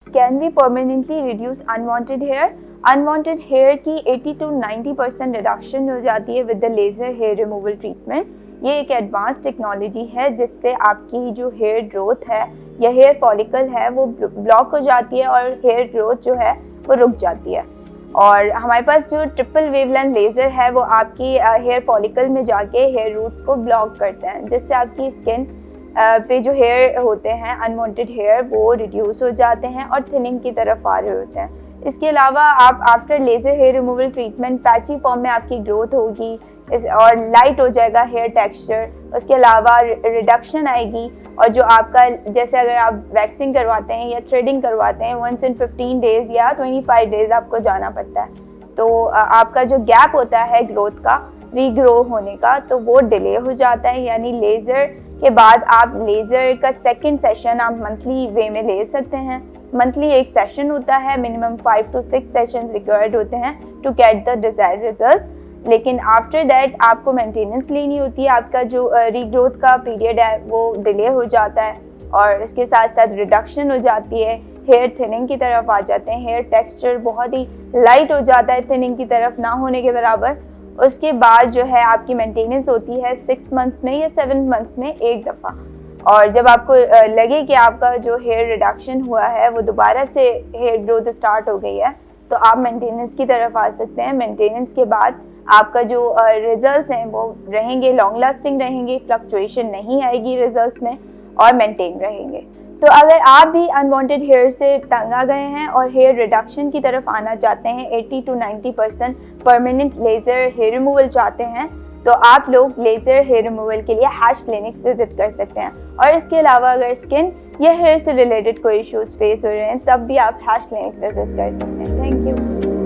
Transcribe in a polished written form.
Can we permanently reduce unwanted hair. Unwanted hair की 80 to 90% reduction हो जाती है with the laser hair removal treatment. ये एक एडवांस टेक्नोलॉजी है जिससे आपकी जो हेयर ग्रोथ है या हेयर फॉलिकल है वो ब्लॉक हो जाती है और हेयर ग्रोथ जो है वो रुक जाती है। और हमारे पास जो ट्रिपल वेवलेंथ लेज़र है वो आपकी हेयर फॉलिकल में जाके हेयर रूट्स को ब्लॉक करते हैं, जिससे आपकी स्किन पे जो हेयर होते हैं अनवांटेड हेयर वो रिड्यूस हो जाते हैं और थिनिंग की तरफ आ रहे होते हैं। इसके अलावा आप after laser hair removal treatment patchy form में आपकी ग्रोथ होगी और लाइट हो जाएगा हेयर टेक्सचर। उसके अलावा रिडक्शन आएगी और जो आपका जैसे अगर आप वैक्सिंग करवाते हैं या थ्रेडिंग करवाते हैं वंस इन 15 डेज़ या 25 डेज़ आपको जाना पड़ता है, तो आपका जो गैप होता है ग्रोथ का रीग्रो होने का तो वो डिले हो जाता है। यानी लेज़र के बाद आप लेज़र का सेकंड सेशन आप मंथली वे में ले सकते हैं। मंथली एक सेशन होता है, मिनिमम 5 to 6 सेशंस रिक्वायर्ड होते हैं to get the desired result. लेकिन आफ्टर दैट आपको मेंटेनेंस लेनी होती है। आपका जो रीग्रोथ का पीरियड है वो डिले हो जाता है और इसके साथ साथ रिडक्शन हो जाती है, हेयर थिनिंग की तरफ आ जाते हैं, हेयर टेक्सचर बहुत ही लाइट हो जाता है थिनिंग की तरफ ना होने के बराबर। उसके बाद जो है आपकी मेंटेनेंस होती है 6 मंथ्स में या 7 मंथ्स में एक दफ़ा। और जब आपको लगे कि आपका जो हेयर रिडक्शन हुआ है वो दोबारा से हेयर ग्रोथ स्टार्ट हो गई है तो आप मेंटेनेंस की तरफ आ सकते हैं। मेंटेनेंस के बाद आपका जो रिजल्ट्स हैं वो रहेंगे, लॉन्ग लास्टिंग रहेंगे, फ्लक्चुएशन नहीं आएगी रिजल्ट्स में और मेंटेन रहेंगे। तो अगर आप भी अनवांटेड हेयर से तंग आ गए हैं और हेयर रिडक्शन की तरफ आना चाहते हैं, 80 to 90% permanent laser hair removal चाहते हैं, तो आप लोग लेज़र हेयर रिमूवल के लिए हैश क्लिनिक्स विजिट कर सकते हैं। और इसके अलावा अगर स्किन या हेयर से रिलेटेड कोई इश्यूज़ फेस हो रहे हैं तब भी आप हैश क्लिनिक विजिट कर सकते हैं। Thank you.